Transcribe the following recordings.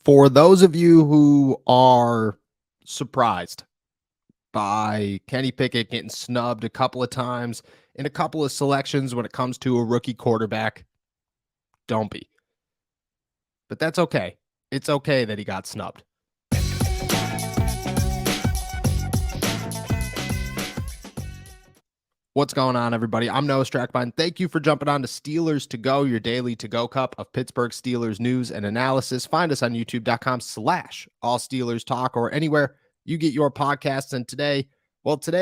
For those of you who are surprised by Kenny Pickett getting snubbed a couple of times in a couple of selections when it comes to a rookie quarterback, don't be. But that's okay. It's okay that he got snubbed. What's going on, everybody? I'm Noah Strackbine. Thank you for jumping on to Steelers to Go, your daily to-go cup of Pittsburgh Steelers news and analysis. Find us on youtube.com/All Steelers Talk or anywhere you get your podcasts. And today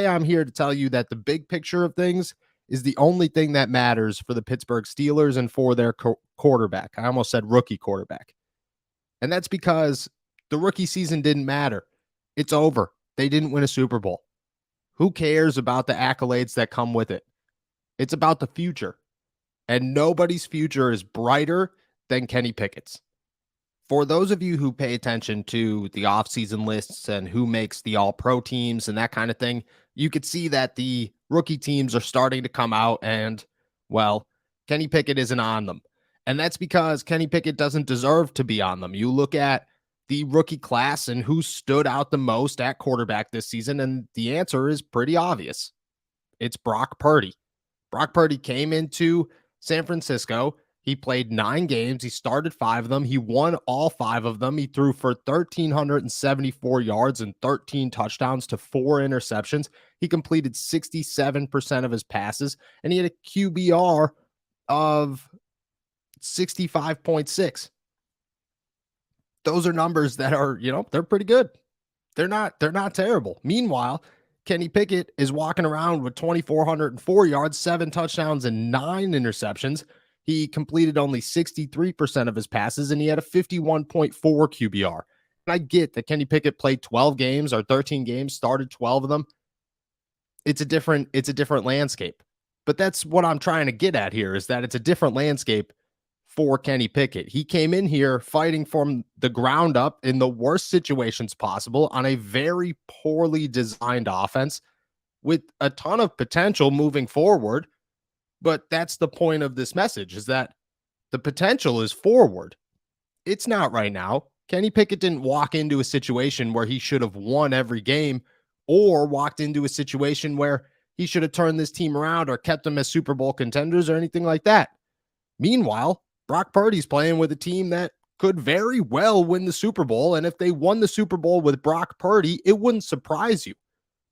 I'm here to tell you that the big picture of things is the only thing that matters for the Pittsburgh Steelers and for their quarterback. I almost said rookie quarterback. And that's because the rookie season didn't matter. It's over. They didn't win a Super Bowl. Who cares about the accolades that come with it? It's about the future. And nobody's future is brighter than Kenny Pickett's. For those of you who pay attention to the offseason lists and who makes the all-pro teams and that kind of thing, you could see that the rookie teams are starting to come out and, well, Kenny Pickett isn't on them. And that's because Kenny Pickett doesn't deserve to be on them. You look at the rookie class and who stood out the most at quarterback this season, and the answer is pretty obvious. It's Brock Purdy. Brock Purdy came into San Francisco. He played 9 games. He started 5 of them. He won all 5 of them. He threw for 1,374 yards and 13 touchdowns to 4 interceptions. He completed 67% of his passes, and he had a QBR of 65.6. Those are numbers that are, they're pretty good. They're not terrible. Meanwhile, Kenny Pickett is walking around with 2,404 yards, 7 touchdowns, and 9 interceptions. He completed only 63% of his passes, and he had a 51.4 QBR. And I get that Kenny Pickett played 12 games or 13 games, started 12 of them. It's a different landscape. But that's what I'm trying to get at here, is that it's a different landscape for Kenny Pickett. He came in here fighting from the ground up in the worst situations possible on a very poorly designed offense with a ton of potential moving forward. But that's the point of this message, is that the potential is forward. It's not right now. Kenny Pickett didn't walk into a situation where he should have won every game or walked into a situation where he should have turned this team around or kept them as Super Bowl contenders or anything like that. Meanwhile, Brock Purdy's playing with a team that could very well win the Super Bowl. And if they won the Super Bowl with Brock Purdy, it wouldn't surprise you.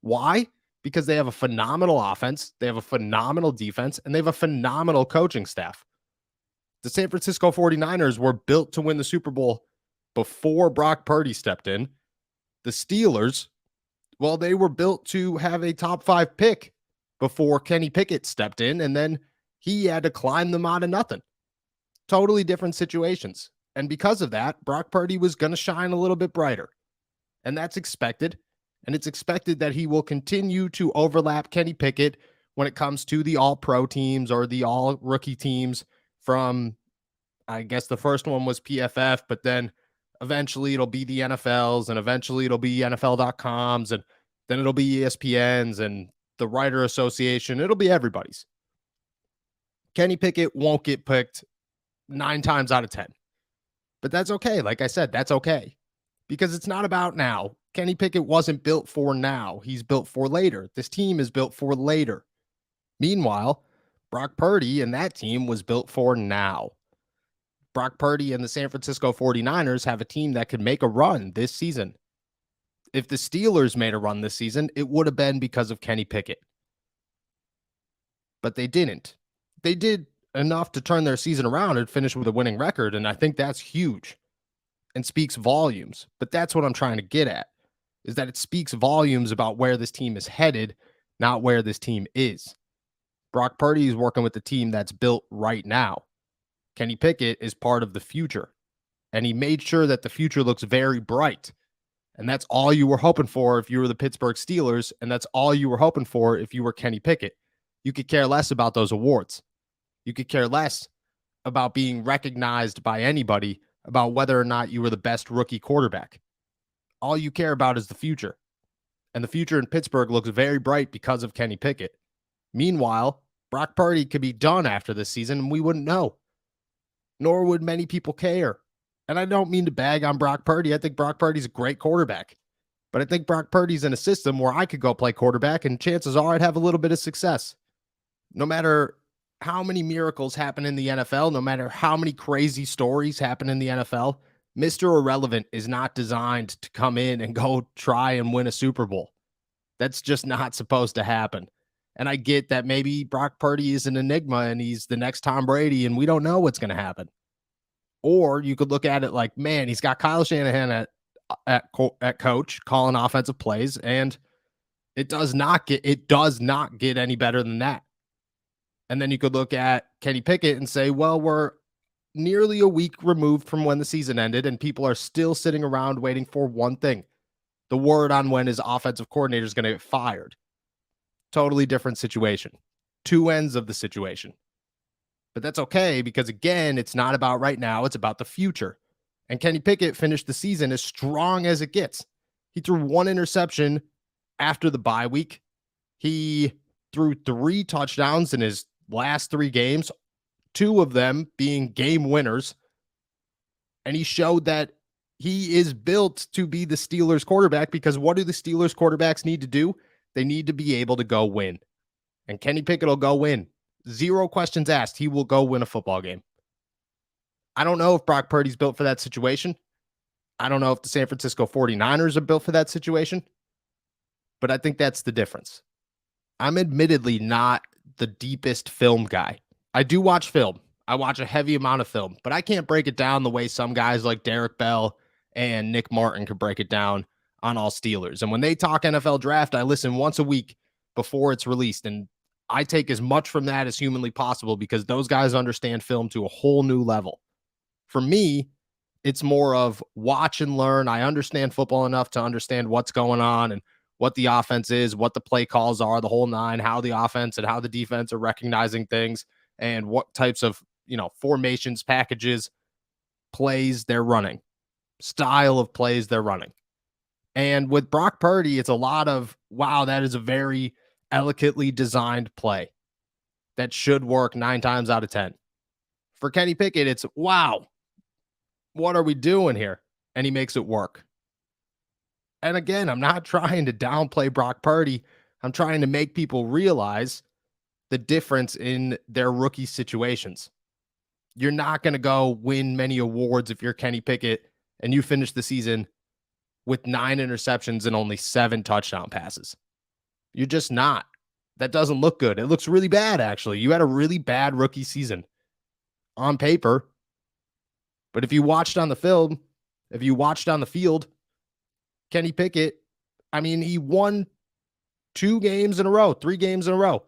Why? Because they have a phenomenal offense, they have a phenomenal defense, and they have a phenomenal coaching staff. The San Francisco 49ers were built to win the Super Bowl before Brock Purdy stepped in. The Steelers, well, they were built to have a top 5 pick before Kenny Pickett stepped in, and then he had to climb them out of nothing. Totally different situations. And because of that, Brock Purdy was going to shine a little bit brighter. And that's expected. And it's expected that he will continue to overlap Kenny Pickett when it comes to the all-pro teams or the all-rookie teams from, I guess the first one was PFF, but then eventually it'll be the NFLs, and eventually it'll be NFL.coms, and then it'll be ESPN's and the Writer Association. It'll be everybody's. Kenny Pickett won't get picked 9 times out of 10. But that's okay. Like I said, that's okay. Because it's not about now. Kenny Pickett wasn't built for now. He's built for later. This team is built for later. Meanwhile, Brock Purdy and that team was built for now. Brock Purdy and the San Francisco 49ers have a team that could make a run this season. If the Steelers made a run this season, it would have been because of Kenny Pickett. But they didn't. They did enough to turn their season around and finish with a winning record, and I think that's huge and speaks volumes. But that's what I'm trying to get at, is that it speaks volumes about where this team is headed, not where this team is. Brock Purdy is working with the team that's built right now. Kenny Pickett is part of the future, and he made sure that the future looks very bright. And that's all you were hoping for if you were the Pittsburgh Steelers, and that's all you were hoping for if you were Kenny Pickett. You could care less about those awards. You could care less about being recognized by anybody about whether or not you were the best rookie quarterback. All you care about is the future. And the future in Pittsburgh looks very bright because of Kenny Pickett. Meanwhile, Brock Purdy could be done after this season and we wouldn't know. Nor would many people care. And I don't mean to bag on Brock Purdy. I think Brock Purdy's a great quarterback. But I think Brock Purdy's in a system where I could go play quarterback, and chances are I'd have a little bit of success. No matter how many miracles happen in the NFL, no matter how many crazy stories happen in the NFL, Mr. Irrelevant is not designed to come in and go try and win a Super Bowl. That's just not supposed to happen. And I get that maybe Brock Purdy is an enigma and he's the next Tom Brady and we don't know what's going to happen. Or you could look at it like, man, he's got Kyle Shanahan at coach calling offensive plays, and it does not get any better than that. And then you could look at Kenny Pickett and say, well, we're nearly a week removed from when the season ended, and people are still sitting around waiting for one thing: the word on when his offensive coordinator is going to get fired. Totally different situation. Two ends of the situation. But that's okay because, again, it's not about right now. It's about the future. And Kenny Pickett finished the season as strong as it gets. He threw one interception after the bye week. He threw 3 touchdowns in his last 3 games, 2 of them being game winners. And he showed that he is built to be the Steelers quarterback, because what do the Steelers quarterbacks need to do? They need to be able to go win. And Kenny Pickett will go win. 0 questions asked. He will go win a football game. I don't know if Brock Purdy's built for that situation. I don't know if the San Francisco 49ers are built for that situation. But I think that's the difference. I'm admittedly not the deepest film guy. I do watch film. I watch a heavy amount of film, but I can't break it down the way some guys like Derek Bell and Nick Martin could break it down on all Steelers. And when they talk NFL draft, I listen once a week before it's released. And I take as much from that as humanly possible because those guys understand film to a whole new level. For me, it's more of watch and learn. I understand football enough to understand what's going on and what the offense is, what the play calls are, the whole nine, how the offense and how the defense are recognizing things, and what types of, formations, packages, plays they're running, style of plays they're running. And with Brock Purdy, it's a lot of, wow, that is a very elegantly designed play that should work 9 times out of 10. For Kenny Pickett, it's, wow, what are we doing here? And he makes it work. And again, I'm not trying to downplay Brock Purdy. I'm trying to make people realize the difference in their rookie situations. You're not going to go win many awards if you're Kenny Pickett and you finish the season with 9 interceptions and only 7 touchdown passes. You're just not. That doesn't look good. It looks really bad, actually. You had a really bad rookie season on paper. But if you watched on the film, if you watched on the field, Kenny Pickett, he won 2 games in a row, 3 games in a row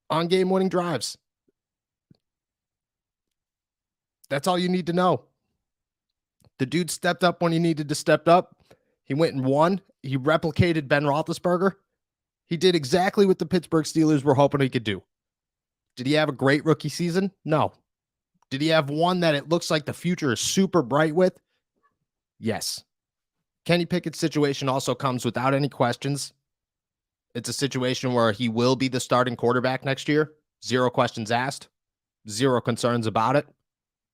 on game-winning drives. That's all you need to know. The dude stepped up when he needed to step up. He went and won. He replicated Ben Roethlisberger. He did exactly what the Pittsburgh Steelers were hoping he could do. Did he have a great rookie season? No. Did he have one that it looks like the future is super bright with? Yes. Kenny Pickett's situation also comes without any questions. It's a situation where he will be the starting quarterback next year. 0 questions asked. 0 concerns about it.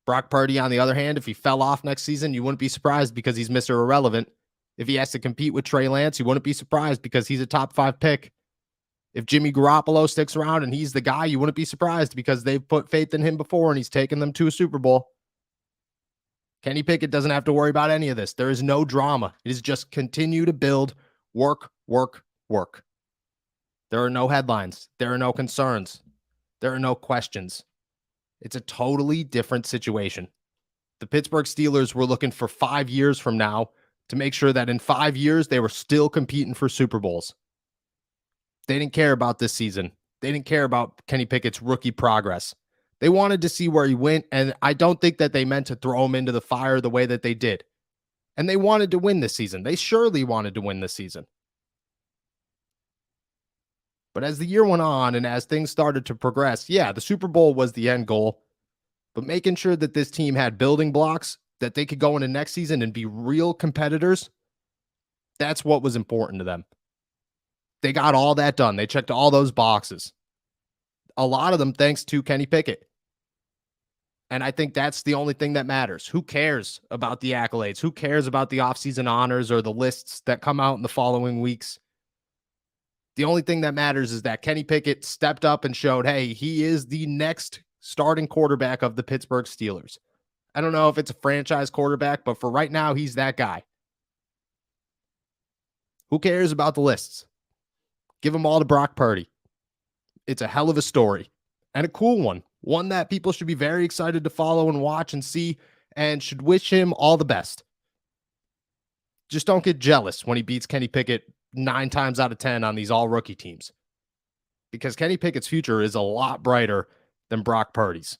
Brock Purdy, on the other hand, if he fell off next season, you wouldn't be surprised because he's Mr. Irrelevant. If he has to compete with Trey Lance, you wouldn't be surprised because he's a top 5 pick. If Jimmy Garoppolo sticks around and he's the guy, you wouldn't be surprised because they've put faith in him before and he's taken them to a Super Bowl. Kenny Pickett doesn't have to worry about any of this. There is no drama. It is just continue to build, work, work, work. There are no headlines. There are no concerns. There are no questions. It's a totally different situation. The Pittsburgh Steelers were looking for 5 years from now to make sure that in 5 years they were still competing for Super Bowls. They didn't care about this season. They didn't care about Kenny Pickett's rookie progress. They wanted to see where he went, and I don't think that they meant to throw him into the fire the way that they did. And they wanted to win this season. They surely wanted to win this season. But as the year went on and as things started to progress, yeah, the Super Bowl was the end goal. But making sure that this team had building blocks that they could go into next season and be real competitors, that's what was important to them. They got all that done. They checked all those boxes. A lot of them thanks to Kenny Pickett. And I think that's the only thing that matters. Who cares about the accolades? Who cares about the offseason honors or the lists that come out in the following weeks? The only thing that matters is that Kenny Pickett stepped up and showed, hey, he is the next starting quarterback of the Pittsburgh Steelers. I don't know if it's a franchise quarterback, but for right now, he's that guy. Who cares about the lists? Give them all to Brock Purdy. It's a hell of a story and a cool one. One that people should be very excited to follow and watch and see, and should wish him all the best. Just don't get jealous when he beats Kenny Pickett 9 times out of 10 on these all rookie teams, because Kenny Pickett's future is a lot brighter than Brock Purdy's.